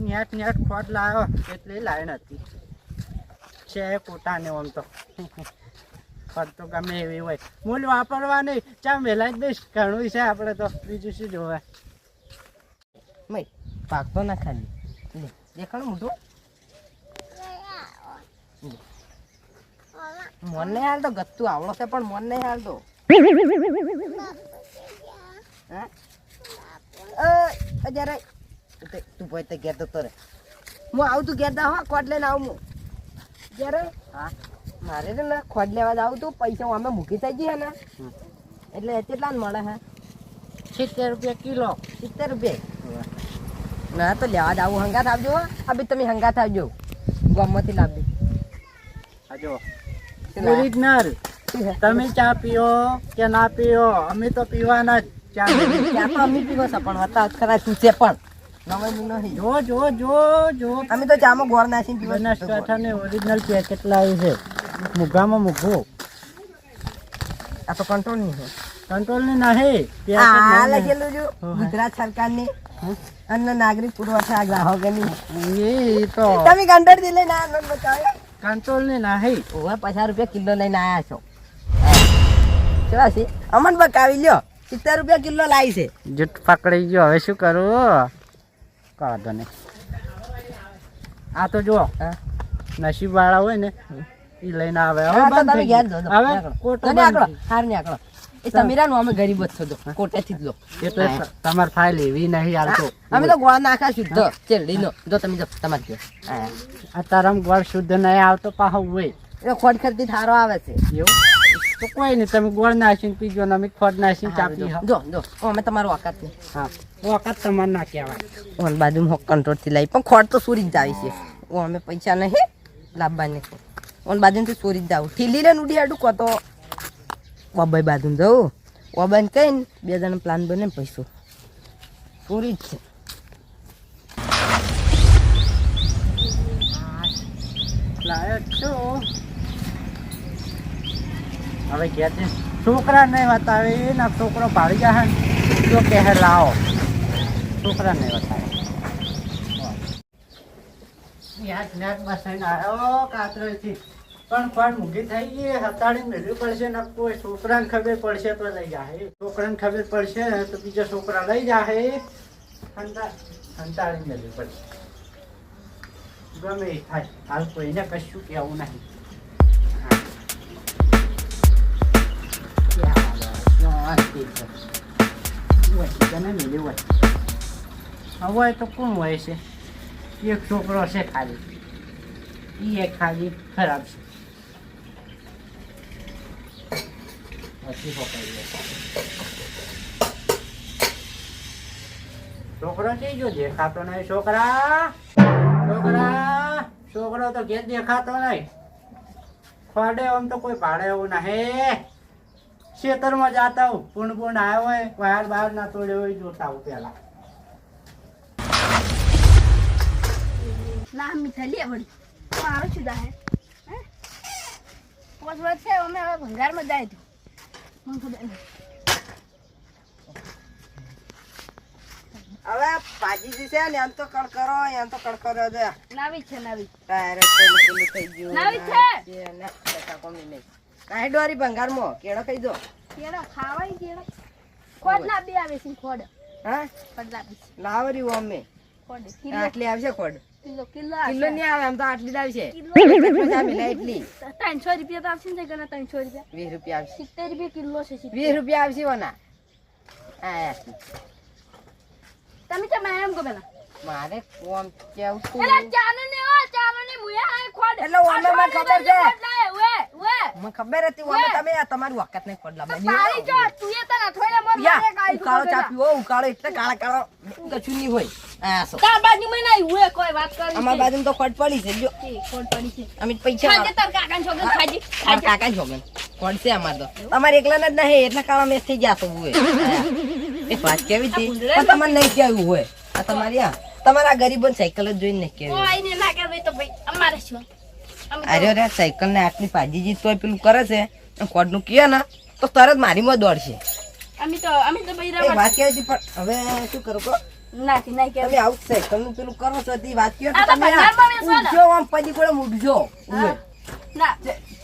Net ખોટ લાવ્યો એટલે લાઈન હતી છે પોતાને આમ તો ખોટ તો ગમે એવી હોય મૂળ વાપરવા નહીં ચા મેલાઈ દઈશ ઘણું છે આપણે તો બીજું શું જોવાય મય પાકતો ના ખાલી લે દેખાણ મોટું મન નહીં હાલતો ગત્તું આવડો છે પણ મન નહીં હાલતો જરા તું પોતે કહેતો તો રે હું આવું તું કહેતા હો ખોટ લઈને આવું હું જ્યારે હા મારે છે ને ખોટ લેવા જાવ તું પૈસા અમે મૂકી થઈ ગઈ હે ને એટલે કેટલા મળે હે 70 રૂપિયા કિલો 70 રૂપિયા ના તો લેવા જાવું હંગાત આવજો આ બી તમે હંગાત આવજો ગામમાંથી લાવજો આજો ઓરિજિનલ તમે ચા પીઓ કે ના પીઓ અમે તો પીવાના જ ચા તો અમે પીવો છે પણ હતા ખરા શું છે પણ નવાઈ નહીં જો જો જો જો અમે તો ચામાં ગોળ નાખીને પીવો બનાસકાંઠાને ઓરિજિનલ પેકેટ લાવ્યું છે મુગામાં મૂકવું આ તો કંટ્રોલ નહીં છે કંટ્રોલ ની નહીં આ લખેલું જો ગુજરાત સરકારની અન્ન નાગરિક પુરવઠા ગ્રાહકોની એ તો તમે કંટ્રોલ થી લઈને આનંદ બતાવે કંટ્રોલ ની નહીં ઓવે 50 રૂપિયા કિલો લઈને આયા છો કેવા છે અમન બકાવી લ્યો 70 રૂપિયા કિલો લાવી છે જૂઠ પકડી ગયો હવે શું કરું કાઢો ને આ તો જો નસીબ વાળા હોય ને એ લઈને આવે હવે બંધ થઈ ગયું. હવે કોટો હાર ને આકડો એ તમીરાનું અમે ગરીબ જ છો કોટેથી જ લો એટલે તમાર ફાઇલ એવી નહીં હાલતો અમે તો ગોળ નાખા શુદ્ધ ચેરડીનો જો તમે જો તમાર કયો આ તારામ ગોળ શુદ્ધ નહીં આવતો પાહો હોય એ ખોટ ખરતી થારો આવે છે એવું તો કોઈ નહીં તમે ગોળ નાખીને પીજો ને અમે ખોટ નાખીને ચા પી જો જો અમે તમારો વખત ને હા વખત તમારે ના કહેવાય ઓન બાજુમાં કંટ્રોલ થી લાવી પણ ખોટ તો ચોરી જ આવી છે ઓ અમે પૈસા નહીં લાવવાની ઓન બાજુથી ચોરી જ જાવ ઠીલી રે ઉડી આડું કો તો બાબાઈ બાજુ જવું ઓબાઈને કહીને 2 જણા પ્લાન બને પૈસો ચોરી જ છે લાયો છો હવે કે છે છોકરા નહીં બતાવે ના છોકરો ભાડી જાય ને તો કહે લાવો છોકરા નહીં બતાવે યાદ નાક બસાઈને આવ્યો કાતરેથી પણ મૂકી થઈ ગઈ હતાડી મેળવી પડશે ને કોઈ છોકરાને ખબર પડશે તો લઈ જાય છોકરાને ખબર પડશે તો બીજા છોકરા લઈ જાય હંતાડી મેળવી પડશે ગમે એ થાય હાલ કોઈને કશું કહેવું નહીં હવે તો કોણ હોય છે એક છોકરો છે ખાલી એ ખાલી ખરાબ છે છોકરો છે જો દેખાતો નહીં છોકરો તો ઘેર દેખાતો નહીં ખોડે આમ તો કોઈ ભાડે એવું નહીં ખેતરમાં જાતા હું પૂણ આવ્યો હોય બહાર બહાર ના તોડ્યો હોય જોતા હું પેલા ના મીઠા લે વળી મારો છુદા હે 5 વર્ષ છે અમે હવે ભંગારમાં જાય તો મને ખબર નહીં હવે પાજી છે ને એમ તો કડકરો દે નવી છે નવી ટાયર પેલું થઈ ગયું નવી છે ને બેટા કોમી નહીં કાઈ ડોરી ભંગારમાં કેળો ખાઈ દો કેળા ખાવાય કેળા ખોડ ના બે આવે છે ખોડ હા ખોડ ના બે લાવરી અમે ખોડ આટલી આવશે ખોડ કિલો કિલો નહીં આવે આમ તો આટલી જ આવશે એટલી 300 રૂપિયા તો આવશે ને ગણા 300 રૂપિયા 20 રૂપિયા આવશે 70 રૂપિયા કિલો છે 20 રૂપિયા આવશે ઓના તમે તો મેં એમ ગમેલા મારે કોમ કેવું તું એલા ચાનો ને મુયા આ ખોડ એટલે ઓને મને ખબર છે ઓએ મને ખબર હતી ઓને તમે આ તમારું વખત નહીં ખોડ લાવવાની તારી જો તું એ તને થોડે મોર મારે કાઈ ઉકાળો ચા પીવો ઉકાળો એટલે કાળા કશું નહીં હોય આસો તાર બાજુ માં નહીં હુએ કોઈ વાત કરી અમાર બાજુ તો ખોડ પડી છે જો ખોડ પડી છે અમે પૈસા ખાજે તાર કાકાને છોકન ખાજી કાકા છોકન ખોડ છે અમાર તો તમારે એકલા જ નહીં એટલે કાળા મેસ થઈ ગયા તો હોય એક વાત કેવી હતી પણ તમને નહીં કેવું હોય આ તમારી તમારા ગરીબોને સાયકલ જ જોઈને નહીં કેવું કોઈ ને ના કરે તો ભાઈ અમારે શું અરે રે સાયકલ ને આટલી પાજીજી તોય પેલું કરે છે ખોડ નું કીએ ને તો તરત મારી માં દોડશે અમે તો ભાઈ એક વાત કેવી હતી પણ હવે શું કરું કો નાખી નાખી તમે આવું સાયકલનું પેલું કરો છો તે વાત કયો આ તો તમે બજારમાં વેચો ને. ઉઠજો આમ પડી ગોળે મૂકજો હા. ના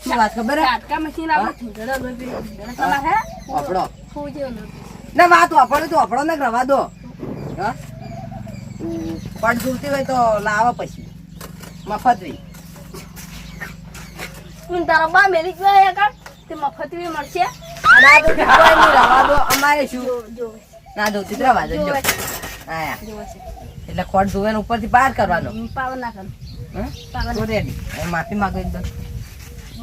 શું વાત ખબર હે ઝાટકા મશીન આપણે થીંગડા લોહી પી તમારે હે આપણો ફૂ જેવો લોહી. ના વાત વાપરો તો આપણો ને રવા દો હા પણ જોતી હોય તો લાવો પછી મફતરી હું તારા બા મેલી ગયા કા તે મફતવી મળશે ના તો કોઈ નહીં રવા દો અમારે શું જો ના જોતી તો રવા દો જો આયા જો છે એટલે ખોટ જોવે ને ઉપરથી બહાર કરવાનો પાવર ના કર હા પાવર તો રેડી માફી માંગો એકદમ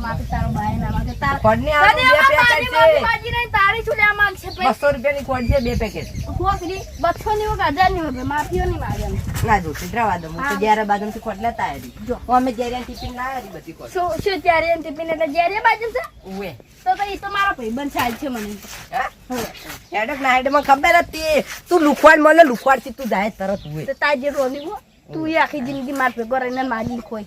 માફી તારો બાય ના માગે તાર ખોટની આ બે પેકેટ છે બાજી નહીં તારી છું લેવા માંગશે ભાઈ 200 રૂપિયાની ખોટ છે 2 પેકેટ ખોકરી 200 ની વગર 1000 ની વગર માફીઓ નહીં માગે ના જોતી રવા દો હું તો જ્યારે બાજુથી ખોટ લેતા આવી જો. અમે જ્યારે ટિફિન ના આવી બધી ખોટ શું ત્યારે એમ ટિફિન એટલે જ્યારે બાજુ છે ઉવે તો એ તો મારો ભાઈબંધ સાહેબ છે મને હા હેડક ના હેડમાં ખબર હતી તું લુખવાડ મળે લુખવાડ થી તું જાય તરત ઉવે તો તાર જે રોની હો તું એ આખી જિંદગી માર ભેગો રહીને મારી ખોઈ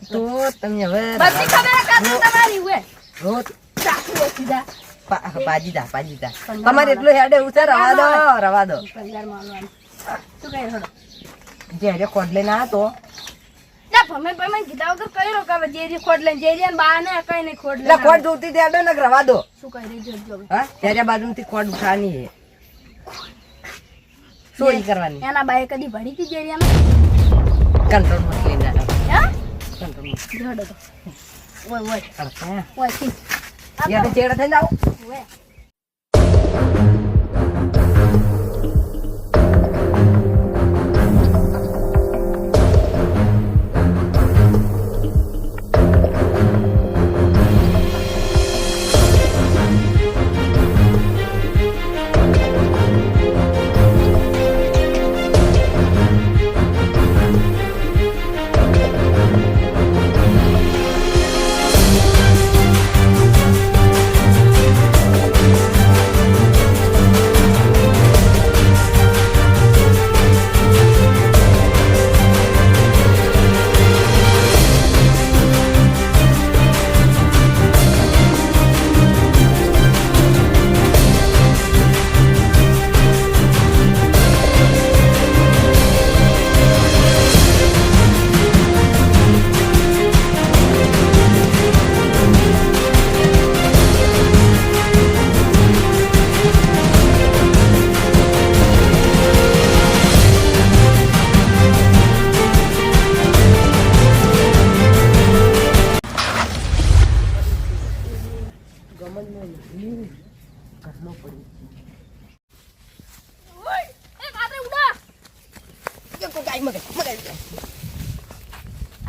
તો તમે હવે બધી ખબર કાતું તમારી હોય રોજ ચાકુ સીધા પાજી દા તમારે એટલું હેડે એવું છે રવા દો પંજાર મારવાનું શું કહે હડો જ્યારે ખોટ લઈને આ તો ના ભમે કીધા વગર કઈ રો કે જેરી ખોડ લઈને જેરી બા ને કઈ નહીં ખોડ એટલે લઈને ખોટ જોતી ત્યાં ને રવા દો શું કહી રહી જોજો હા ત્યારે બાજુથી ખોટ ઉઠાની છે ચોરી કરવાની એના બાએ કદી ભરી હતી જેરિયામાં કંટ્રોલ માં લઈને હે કંટ્રોલ જોડો તો ઓય માં ઓય થી યાર ચેડા થઈને આવો ઓય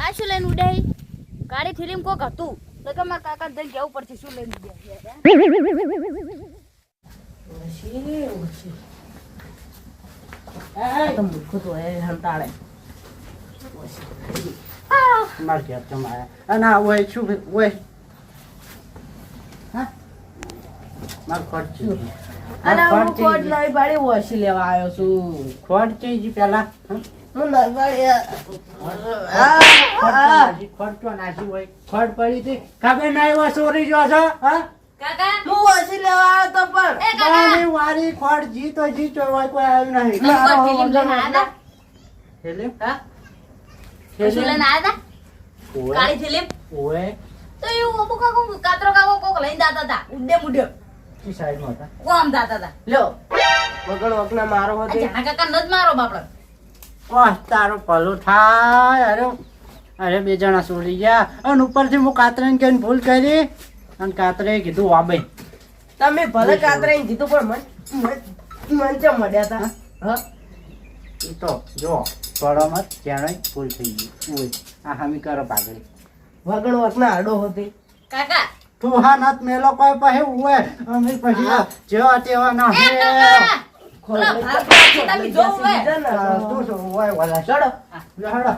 આ શું લઈને ઉડાઈ ગાડી થીલીમ કોક હતું તો કે મારા કાકા દઈ જવું પડશે શું લઈને તો મૂર્ખો તો હે હંતાળે માર ઘેર તો મારે અને આ ઓય શું ઓય હા માર ખોટ છે અને હું ખોટ નવી પાડી વોશી લેવા આવ્યો છું ખોટ છે જી પેલા હું નવી પાડી ખોટ તો નાસી હોય ખોટ પડી હતી ખબર ના એવા ચોરી જો છો હા કાકા હું વોશી લેવા આવ્યો તો પણ એ કાકા વારી વારી ખોટ જીતો જીતો હોય કોઈ આવ્યું નહીં તમે કોઈ ફિલ્મ જોઈને આયા ફિલ્મ હતા શું લઈને આયા હતા ઓય કાળી ફિલ્મ ઓય તો એવું અમુક કાકો કાતરો કાકો કોક લઈને જાતા હતા ઉડે મુડે કી સાઈડમાં હતા કોમ જાતા હતા લ્યો વગર વગના મારો આ હતો જાના કાકા ન જ મારો બાપડો ઓહ તારું ભલું થાય અરે બે જણા ચોરી ગયા અને ઉપરથી હું કાતરાને કહીને ભૂલ કરી અને કાતરે કીધું વાબે તમે ભલે કાતરાઈને કીધું પણ મન ચમ મળ્યા હતા હા ઈ તો જો પડોમાં ક્યાંય ભૂલ થઈ ગઈ ઓય આ હામી કરો પાગડી વગર વગના આડો હતી કાકા તું હા નાથ મેલો કોઈ પાસે ઉવે અમે પછી જેવા તેવા ના એ હે કાકા ઓલા ભાગ પાછી તમે જોવું હોય તું શું હોય વાલા ચડો હેડો